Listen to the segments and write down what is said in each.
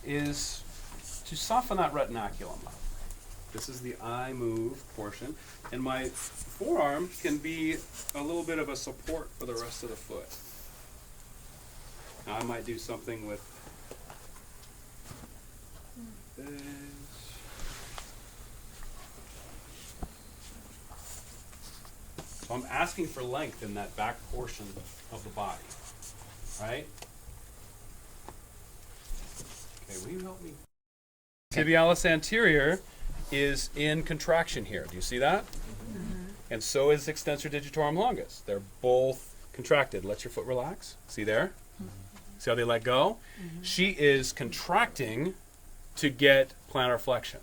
is to soften that retinaculum up. This is the eye move portion, and my forearm can be a little bit of a support for the rest of the foot. Now I might do something with this. So I'm asking for length in that back portion of the body, right? Okay, will you help me? Tibialis anterior is in contraction here. Do you see that? And so is extensor digitorum longus. They're both contracted. Let your foot relax. See there? See how they let go? She is contracting to get plantar flexion.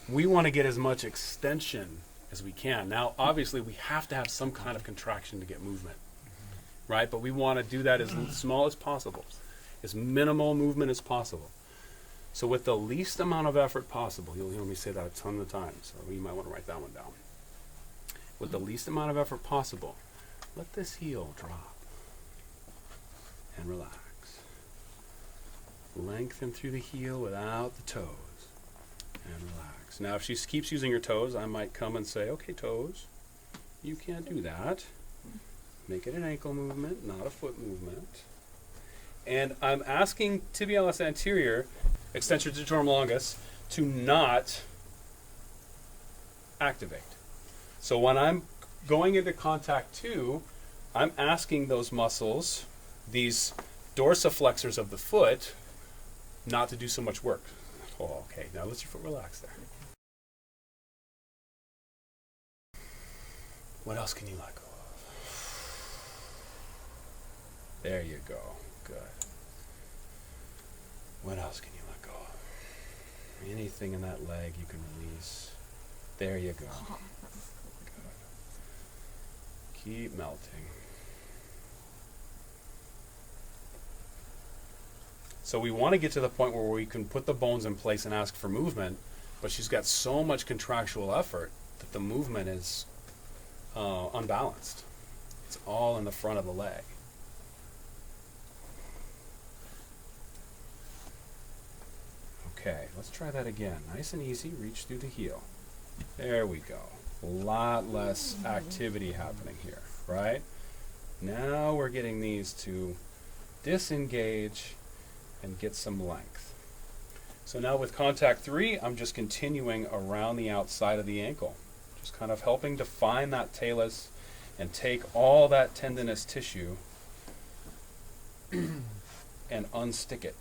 We want to get as much extension as we can. Now, obviously, we have to have some kind of contraction to get movement, right? But we want to do that as small as possible, as minimal movement as possible. So with the least amount of effort possible, you'll hear me say that a ton of times, so you might want to write that one down. With the least amount of effort possible, let this heel drop and relax. Lengthen through the heel without the toes and relax. Now if she keeps using her toes, I might come and say, okay, toes, you can't do that. Make it an ankle movement, not a foot movement. And I'm asking tibialis anterior, extensor digitorum longus, to not activate. So when I'm going into contact 2, I'm asking those muscles, these dorsiflexors of the foot, not to do so much work. Oh, okay, now let your foot relax there. What else can you let go of? There you go. Good. What else can you let go of? Anything in that leg you can release. There you go. Good. Keep melting. So we want to get to the point where we can put the bones in place and ask for movement, but she's got so much contractual effort that the movement is unbalanced. It's all in the front of the leg. Okay, let's try that again. Nice and easy, reach through the heel. There we go. A lot less activity happening here, right? Now we're getting these to disengage and get some length. So now with contact 3, I'm just continuing around the outside of the ankle. Just kind of helping define that talus and take all that tendinous tissue and unstick it.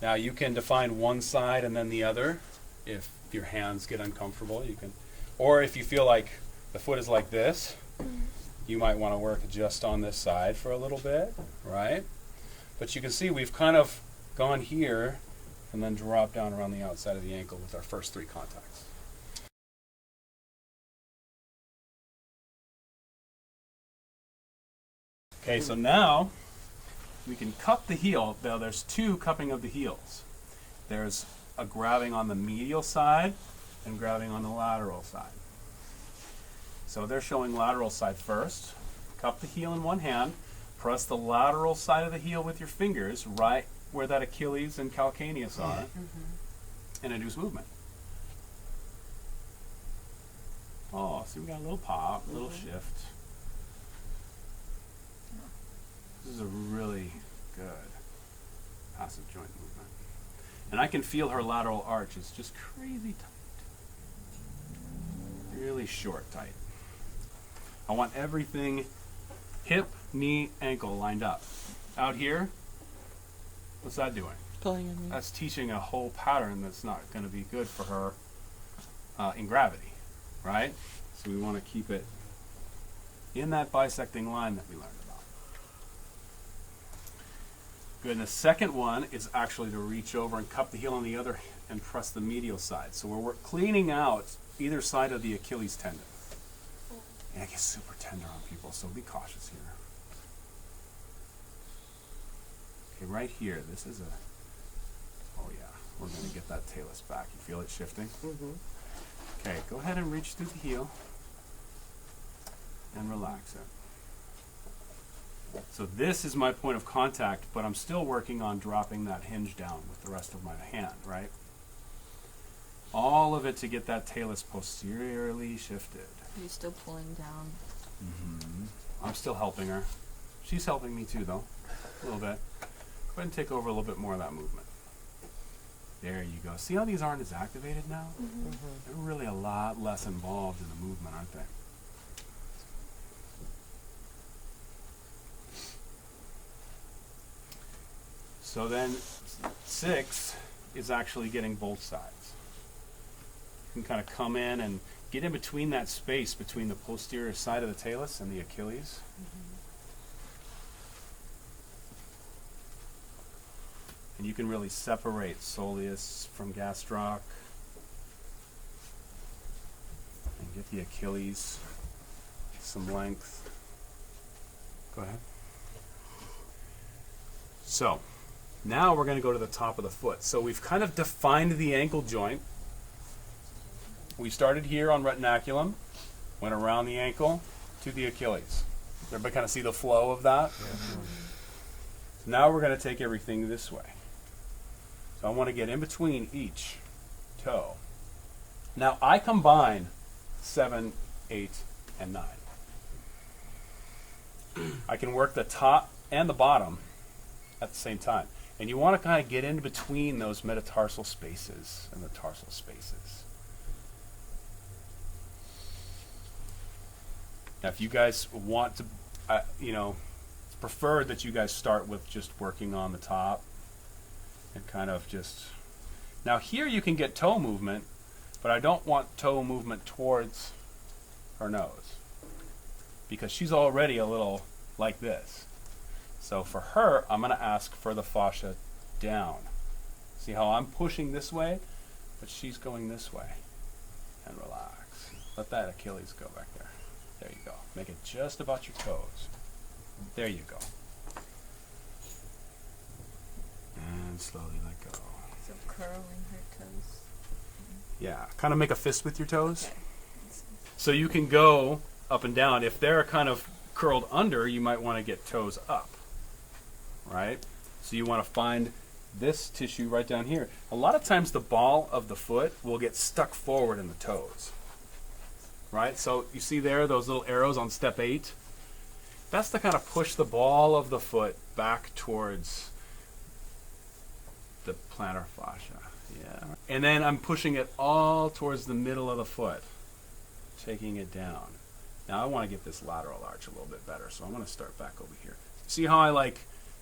Now you can define one side and then the other if your hands get uncomfortable. You can, or if you feel like the foot is like this, you might want to work just on this side for a little bit, right? But you can see we've kind of gone here and then dropped down around the outside of the ankle with our first 3 contacts. Okay, so now we can cup the heel. Now there's 2 cupping of the heels. There's a grabbing on the medial side and grabbing on the lateral side. So they're showing lateral side first. Cup the heel in one hand, press the lateral side of the heel with your fingers right where that Achilles and calcaneus are, and induce movement. Oh, see we got a little pop, a little shift. This is a really good passive joint movement. And I can feel her lateral arch is just crazy tight. Really short tight. I want everything hip, knee, ankle lined up. Out here, what's that doing? Pulling on me. That's teaching a whole pattern that's not going to be good for her in gravity, right? So we want to keep it in that bisecting line that we learned about. Good, and the second one is actually to reach over and cup the heel on the other and press the medial side. So we're cleaning out either side of the Achilles tendon. And it gets super tender on people, so be cautious here. Okay, right here, this is a, oh yeah, we're going to get that talus back. You feel it shifting? Okay, go ahead and reach through the heel and relax it. So this is my point of contact, but I'm still working on dropping that hinge down with the rest of my hand, right? All of it to get that talus posteriorly shifted. Are you still pulling down? I'm still helping her. She's helping me too, though, a little bit. Go ahead and take over a little bit more of that movement. There you go. See how these aren't as activated now? They're really a lot less involved in the movement, aren't they? So then 6 is actually getting both sides. You can kind of come in and get in between that space between the posterior side of the talus and the Achilles. And you can really separate soleus from gastroc and get the Achilles some length. Go ahead. So now we're going to go to the top of the foot. So we've kind of defined the ankle joint. We started here on retinaculum, went around the ankle to the Achilles. Everybody kind of see the flow of that? Yeah. So now we're going to take everything this way. So I want to get in between each toe. Now I combine 7, 8, and 9. I can work the top and the bottom at the same time. And you want to kind of get in between those metatarsal spaces and the tarsal spaces. Now if you guys want to, it's preferred that you guys start with just working on the top and kind of just, now here you can get toe movement, but I don't want toe movement towards her nose because she's already a little like this. So for her, I'm going to ask for the fascia down. See how I'm pushing this way, but she's going this way. And relax. Let that Achilles go back there. There you go. Make it just about your toes. There you go. And slowly let go. So curling her toes. Yeah, kind of make a fist with your toes. Okay. So you can go up and down. If they're kind of curled under, you might want to get toes up. Right? So you want to find this tissue right down here. A lot of times the ball of the foot will get stuck forward in the toes. Right? So you see there those little arrows on step 8? That's to kind of push the ball of the foot back towards the plantar fascia. Yeah. And then I'm pushing it all towards the middle of the foot, taking it down. Now I want to get this lateral arch a little bit better, so I'm going to start back over here. See how I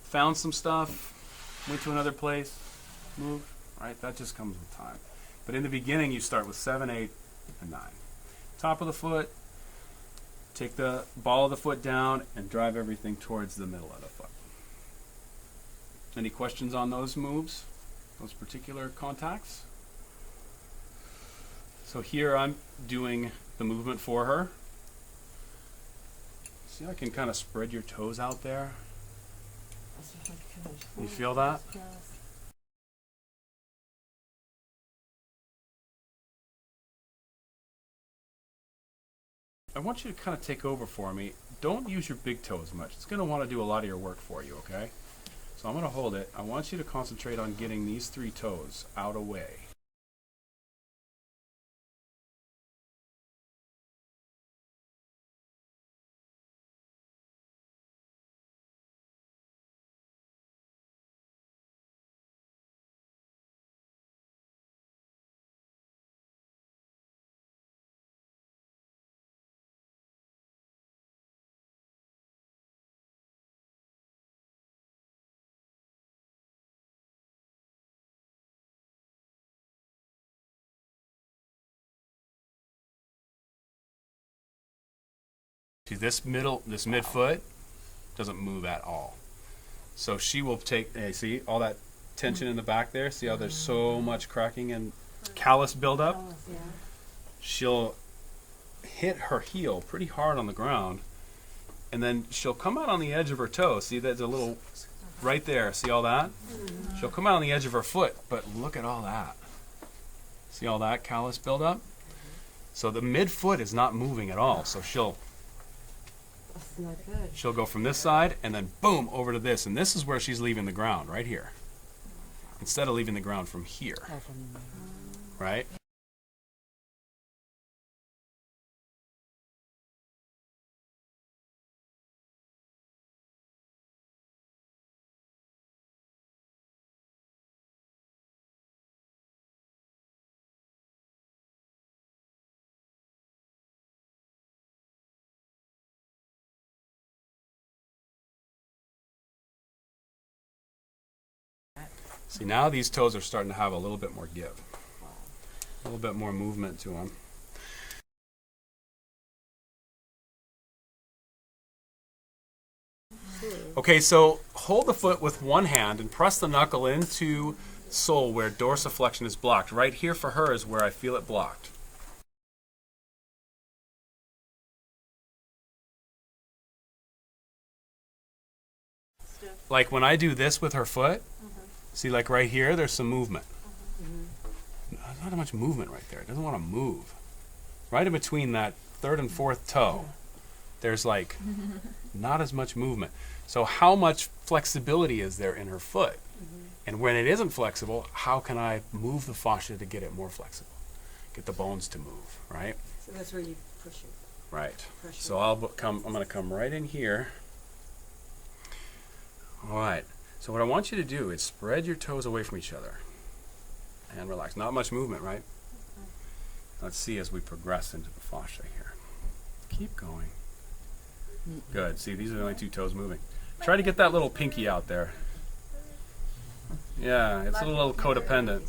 found some stuff, went to another place, moved, right? That just comes with time. But in the beginning, you start with 7, 8, and 9. Top of the foot, take the ball of the foot down, and drive everything towards the middle of the foot. Any questions on those moves, those particular contacts? So here I'm doing the movement for her. See, I can kind of spread your toes out there. You feel that? I want you to kind of take over for me. Don't use your big toe as much. It's going to want to do a lot of your work for you, okay? So I'm going to hold it. I want you to concentrate on getting these 3 toes out away. See, this midfoot doesn't move at all. So she will take, see all that tension in the back there? See how there's so much cracking and callus buildup? Yeah. She'll hit her heel pretty hard on the ground, and then she'll come out on the edge of her toe. See, there's a little, right there, see all that? She'll come out on the edge of her foot, but look at all that. See all that callus buildup? So the midfoot is not moving at all, so she'll not good. She'll go from this side and then boom over to this, and this is where she's leaving the ground, right here. Instead of leaving the ground from here, right? See, now these toes are starting to have a little bit more give, a little bit more movement to them. Okay, so hold the foot with one hand and press the knuckle into sole where dorsiflexion is blocked. Right here for her is where I feel it blocked. Like when I do this with her foot, see, like right here, there's some movement. Not much movement right there. It doesn't want to move. Right in between that third and fourth toe, there's like not as much movement. So how much flexibility is there in her foot? And when it isn't flexible, how can I move the fascia to get it more flexible? Get the bones to move, right? So that's where you push it. Right. Pressure. So I'm going to come right in here. All right. So what I want you to do is spread your toes away from each other and relax. Not much movement, right? Let's see as we progress into the fascia here. Keep going. Good. See, these are the only two toes moving. Try to get that little pinky out there. Yeah, it's a little codependent.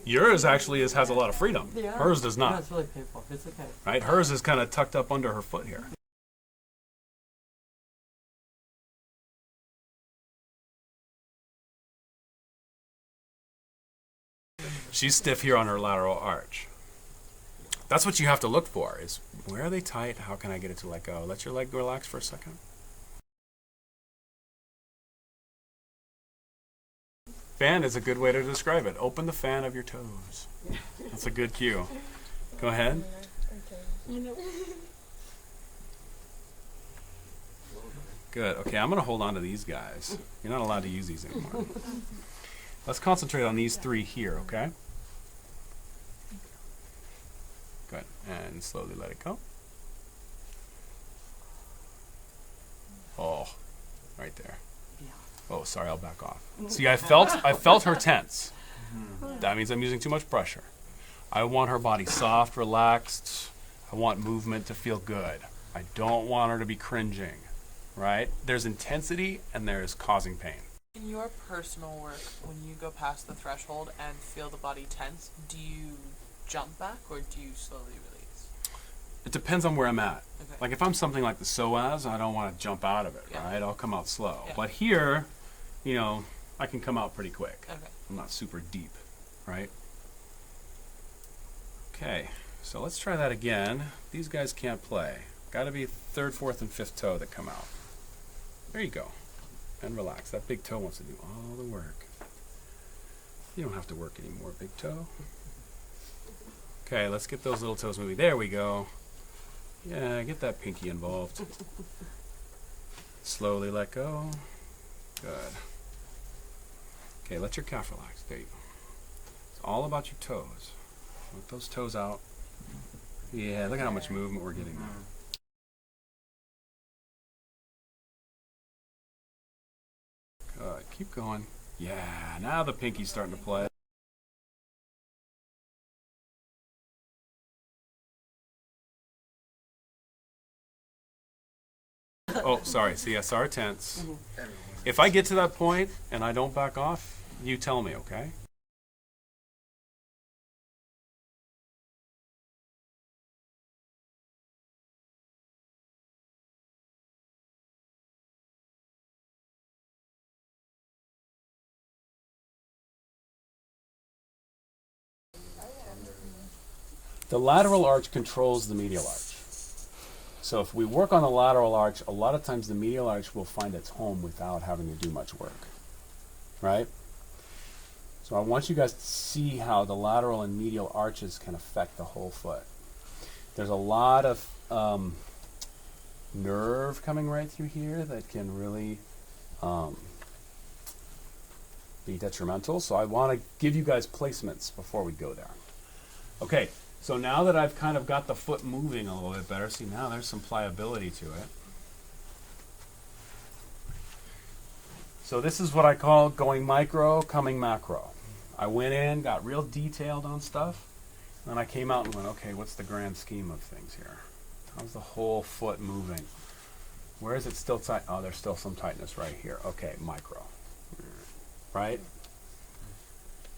Yours actually has a lot of freedom. Yeah. Hers does No, not. it's really painful. It's okay. Right? Hers is kind of tucked up under her foot here. She's stiff here on her lateral arch. That's what you have to look for, is where are they tight? How can I get it to let go? Let your leg relax for a second. Fan is a good way to describe it. Open the fan of your toes. That's a good cue. Go ahead. Good. Okay, I'm going to hold on to these guys. You're not allowed to use these anymore. Let's concentrate on these three here, okay? Good. And slowly let it go. Oh, right there. Oh, sorry, I'll back off. See, I felt her tense. That means I'm using too much pressure. I want her body soft, relaxed. I want movement to feel good. I don't want her to be cringing, right? There's intensity and there's causing pain. In your personal work, when you go past the threshold and feel the body tense, do you jump back or do you slowly release? It depends on where I'm at. Okay. Like if I'm something like the psoas, I don't want to jump out of it, Yeah. right? I'll come out slow. Yeah. But here, you know, I can come out pretty quick. Okay. I'm not super deep, right? Okay, so let's try that again. These guys can't play. Got to be third, fourth, and fifth toe that come out. There you go. And relax. That big toe wants to do all the work. You don't have to work anymore, big toe. Okay, let's get those little toes moving. There we go. Yeah, get that pinky involved. Slowly let go. Good. Okay, let your calf relax. There you go. It's all about your toes. Let those toes out. Yeah, look at how much movement we're getting there. Good. Keep going. Yeah, now the pinky's starting to play. Oh, sorry, CSR tense. If I get to that point and I don't back off, you tell me, okay? The lateral arch controls the medial arch. So if we work on the lateral arch, a lot of times the medial arch will find its home without having to do much work, right? So I want you guys to see how the lateral and medial arches can affect the whole foot. There's a lot of nerve coming right through here that can really be detrimental. So I want to give you guys placements before we go there. Okay, so now that I've kind of got the foot moving a little bit better, see now there's some pliability to it. So this is what I call going micro, coming macro. I went in, got real detailed on stuff, and I came out and went, okay, what's the grand scheme of things here? How's the whole foot moving? Where is it still tight? Oh, there's still some tightness right here. Okay, micro. Right?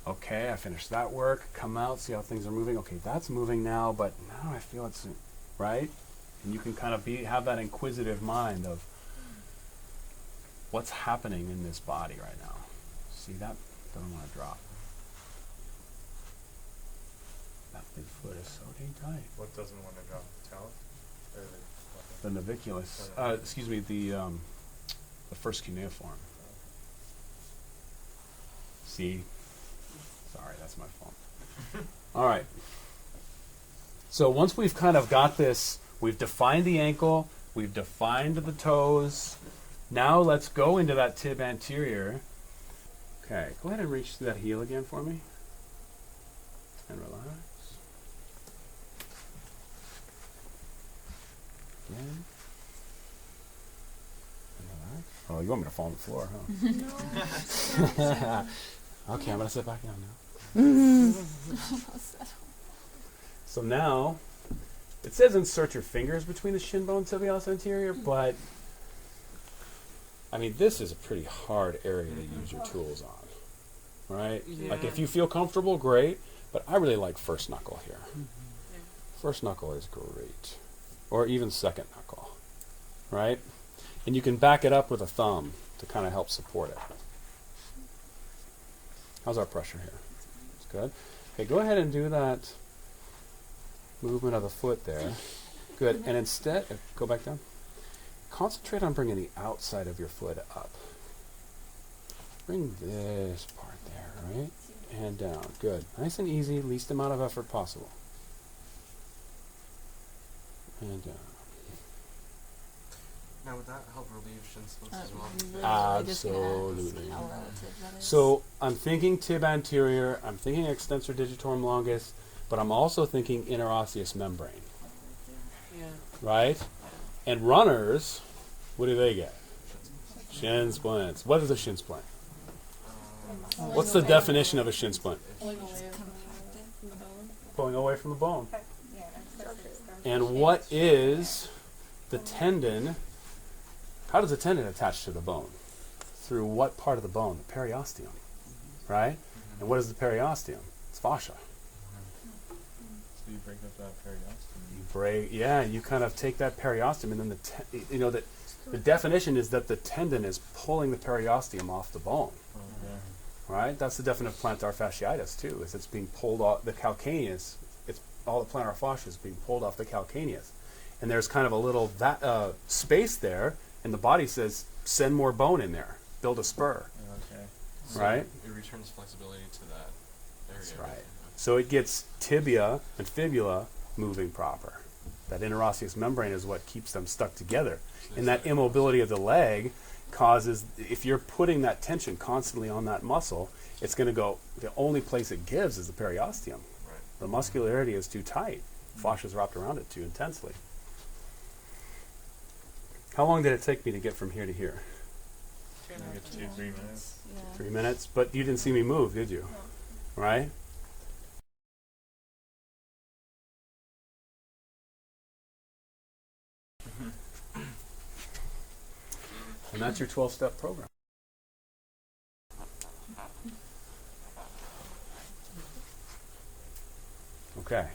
Okay, I finished that work. Come out, see how things are moving. Okay, that's moving now, but now I feel it's right. And you can kind of have that inquisitive mind of what's happening in this body right now. See that? Doesn't want to drop. That big foot is so dang tight. What doesn't want to drop? The talus? Or The naviculus. Excuse me, the first cuneiform. See? Sorry, that's my fault. All right. So once we've kind of got this, we've defined the ankle, we've defined the toes. Now let's go into that tib anterior. Okay, go ahead and reach through that heel again for me. And relax. Again. And relax. Oh, you want me to fall on the floor, huh? Okay, I'm going to sit back down now. So now, it says insert your fingers between the shin bone and tibialis anterior, but I mean, this is a pretty hard area to use your tools on, right? Yeah. Like if you feel comfortable, great, but I really like first knuckle here. First knuckle is great, or even second knuckle, right? And you can back it up with a thumb to kind of help support it. How's our pressure here? It's good. Okay, go ahead and do that movement of the foot there. Good. And instead, go back down. Concentrate on bringing the outside of your foot up. Bring this part there, right? And down. Good. Nice and easy, least amount of effort possible. And down. Now, would that help relieve shin splints as well? Absolutely. How relative that is. So I'm thinking tib anterior, I'm thinking extensor digitorum longus, but I'm also thinking interosseous membrane, Yeah. right? And runners, what do they get? Shin splints. What is a shin splint? What's the definition of a shin splint? Pulling away from the bone. And what is the tendon? How does the tendon attach to the bone? Through what part of the bone? The periosteum, right? And what is the periosteum? It's fascia. So you break up that periosteum. You break, yeah, you kind of take that periosteum, and then the definition is that the tendon is pulling the periosteum off the bone, right? That's the definition of plantar fasciitis too. Is it's being pulled off the calcaneus. It's all the plantar fascia is being pulled off the calcaneus, and there's kind of a little space there. And the body says, send more bone in there. Build a spur. Okay. So Right? It returns flexibility to that area. That's right. So it gets tibia and fibula moving proper. That interosseous membrane is what keeps them stuck together. So And that it's immobility of the leg causes, if you're putting that tension constantly on that muscle, it's going to go, the only place it gives is the periosteum. Right. The muscularity is too tight. Fascia's wrapped around it too intensely. How long did it take me to get from here to here? 3 minutes. Yeah. 3 minutes? But you didn't see me move, did you? Right? And that's your 12-step program. Okay.